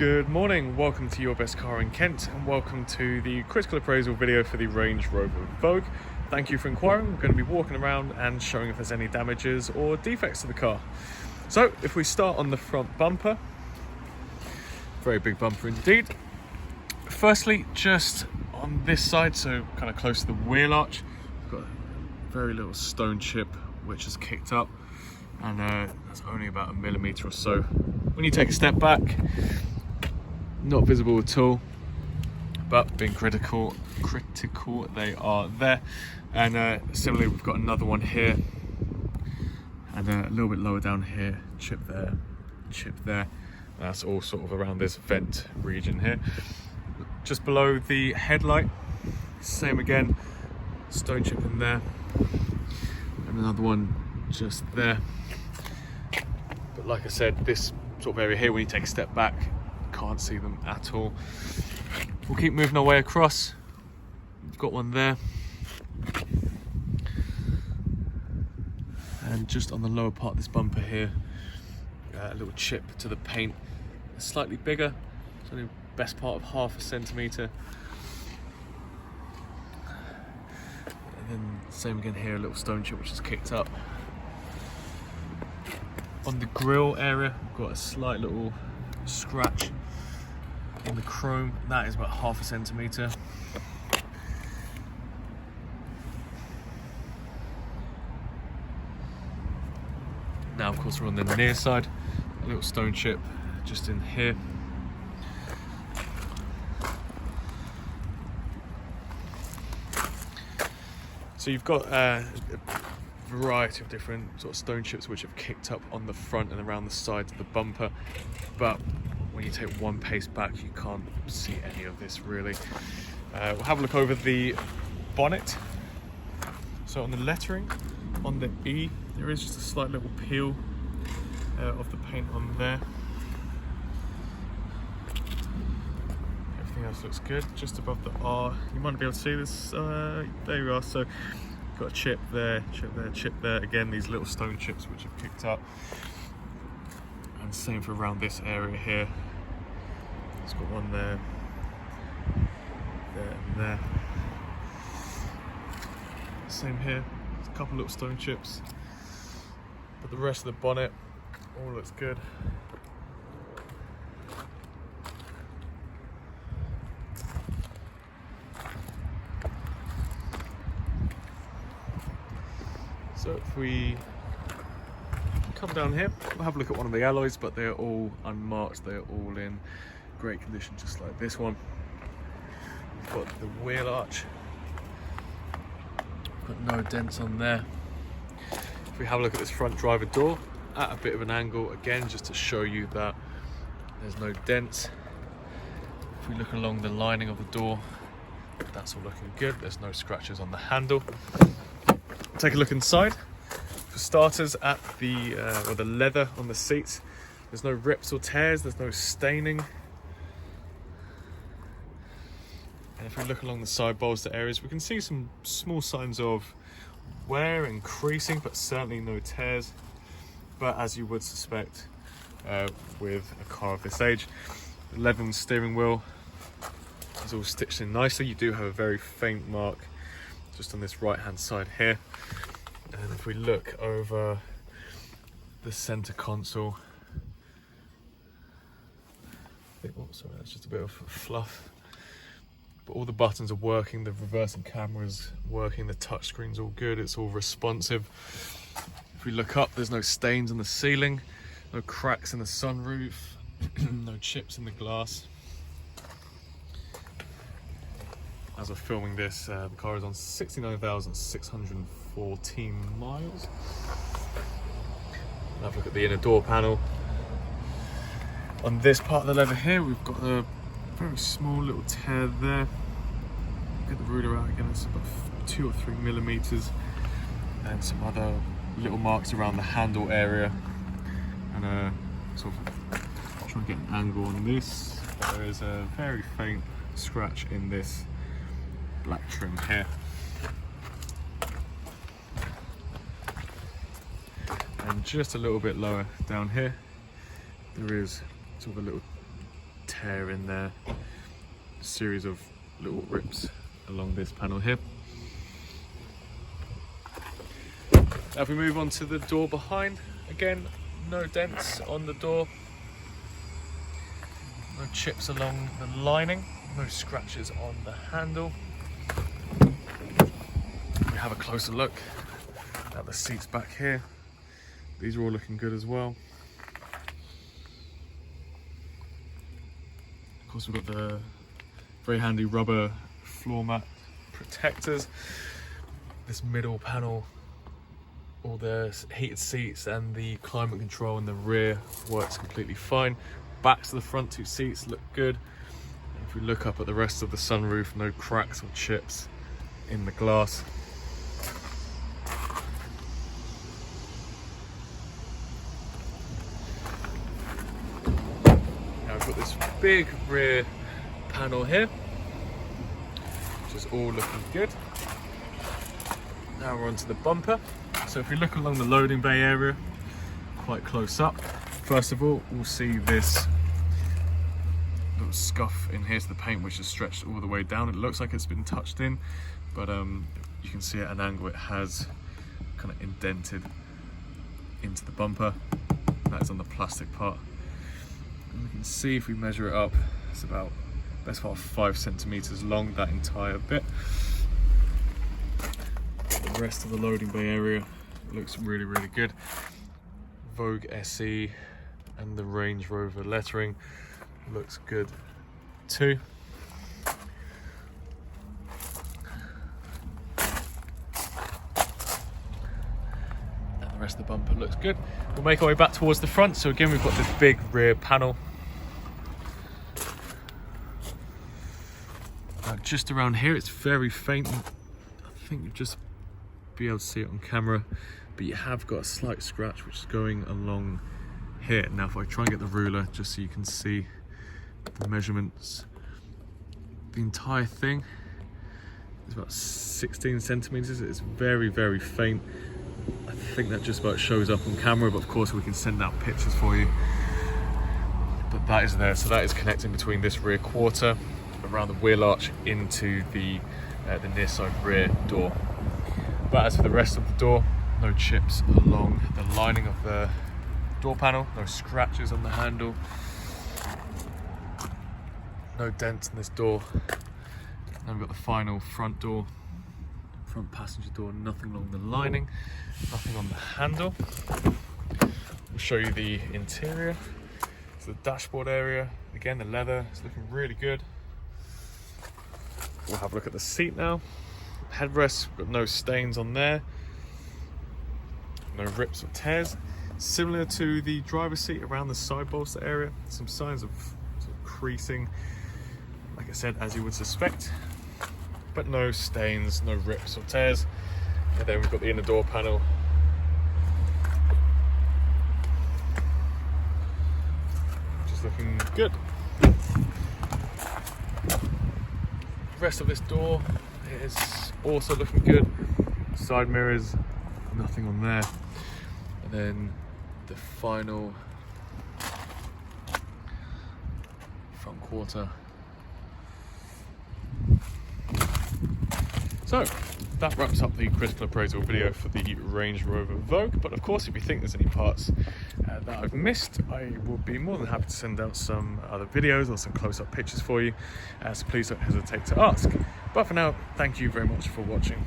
Good morning, welcome to Your Best Car in Kent and welcome to the critical appraisal video for the Range Rover Vogue. Thank you for inquiring. We're going to be walking around and showing if there's any damages or defects to the car. So if we start on the front bumper, very big bumper indeed. Firstly, just on this side, so kind of close to the wheel arch, we've got a very little stone chip which has kicked up, and that's only about 1 millimeter or so. When you take a step back, not visible at all, but being critical they are there. And similarly, we've got another one here, and a little bit lower down here, chip there. That's all sort of around this vent region here. Just below the headlight, same again, stone chip in there, and another one just there. But like I said, this sort of area here, when you take a step back, can't see them at all. We'll keep moving our way across. We've got one there, and just on the lower part of this bumper here, a little chip to the paint. It's slightly bigger, it's only best part of 1/2 centimeter. And then same again here, a little stone chip which is kicked up. On the grille area, we've got a slight little scratch on the chrome. That is about 1/2 centimeter. Now, of course, we're on the near side. A little stone chip just in here. So you've got a variety of different sort of stone chips which have kicked up on the front and around the sides of the bumper, but when you take one pace back, you can't see any of this really. We'll have a look over the bonnet. So on the lettering, on the E, there is just a slight little peel of the paint on there. Everything else looks good. Just above the R, you might not be able to see this. There you are. So you've got a chip there, chip there, chip there. Again, these little stone chips which have kicked up. And same for around this area here. It's got one there, there and there. Same here, there's a couple little stone chips. But the rest of the bonnet all looks good. So if we come down here, we'll have a look at one of the alloys, but they're all unmarked, they're all in great condition, just like this one. We've got the wheel arch, got no dents on there. If we have a look at this front driver door, at a bit of an angle, again, just to show you that there's no dents. If we look along the lining of the door, that's all looking good. There's no scratches on the handle. Take a look inside. For starters, at the leather on the seats, there's no rips or tears, there's no staining. And if we look along the side bolster areas, we can see some small signs of wear and creasing, but certainly no tears. But as you would suspect with a car of this age, the leather and steering wheel is all stitched in nicely. You do have a very faint mark just on this right hand side here. And if we look over the center console, sorry, that's just a bit of fluff. But all the buttons are working, the reversing camera's working, the touchscreen's all good, it's all responsive. If we look up, there's no stains on the ceiling, no cracks in the sunroof, no chips in the glass. As of filming this, the car is on 69,614 miles. We'll have a look at the inner door panel. On this part of the leather here, we've got a very small little tear there. Get the ruler out again, it's about 2 or 3 millimeters, and some other little marks around the handle area. And sort of try and get an angle on this. There is a very faint scratch in this black trim here. And just a little bit lower down here, there is sort of a little tear in there. A series of little rips along this panel here. Now if we move on to the door behind, again, no dents on the door, no chips along the lining, no scratches on the handle. We have a closer look at the seats back here. These are all looking good as well. Of course, we've got the very handy rubber floor mat protectors. This middle panel, all the heated seats and the climate control in the rear works completely fine. Backs to the front two seats look good. And if we look up at the rest of the sunroof, no cracks or chips in the glass. Now we've got this big rear panel here, which is all looking good. Now we're onto the bumper. So if we look along the loading bay area, quite close up, first of all, we'll see this little scuff in here to the paint, which is stretched all the way down. It looks like it's been touched in, but you can see at an angle it has kind of indented into the bumper. That is on the plastic part. And we can see if we measure it up, it's about best part of 5 centimeters long, that entire bit. The rest of the loading bay area looks really, really good. Vogue SE and the Range Rover lettering looks good too. And the rest of the bumper looks good. We'll make our way back towards the front. So again, we've got this big rear panel. Just around here, it's very faint. I think you'll just be able to see it on camera, but you have got a slight scratch which is going along here. Now if I try and get the ruler just so you can see the measurements, the entire thing is about 16 centimeters. It's very, very faint. I think that just about shows up on camera, but of course we can send out pictures for you. But that is there, so that is connecting between this rear quarter around the wheel arch into the near side rear door. But as for the rest of the door, no chips along the lining of the door panel, no scratches on the handle, no dents in this door. Then we've got the final front door, front passenger door, nothing along the lining, nothing on the handle. We'll show you the interior. So the dashboard area, again the leather is looking really good. We'll have a look at the seat now. Headrest, got no stains on there, no rips or tears. Similar to the driver's seat around the side bolster area, some signs of sort of creasing, like I said, as you would suspect, but no stains, no rips or tears. And then we've got the inner door panel. Just looking good. The rest of this door is also looking good. Side mirrors, nothing on there. And then the final front quarter. So that wraps up the critical appraisal video for the Range Rover Vogue. But of course, if you think there's any parts that I've missed, I will be more than happy to send out some other videos or some close-up pictures for you, so please don't hesitate to ask. But for now, thank you very much for watching.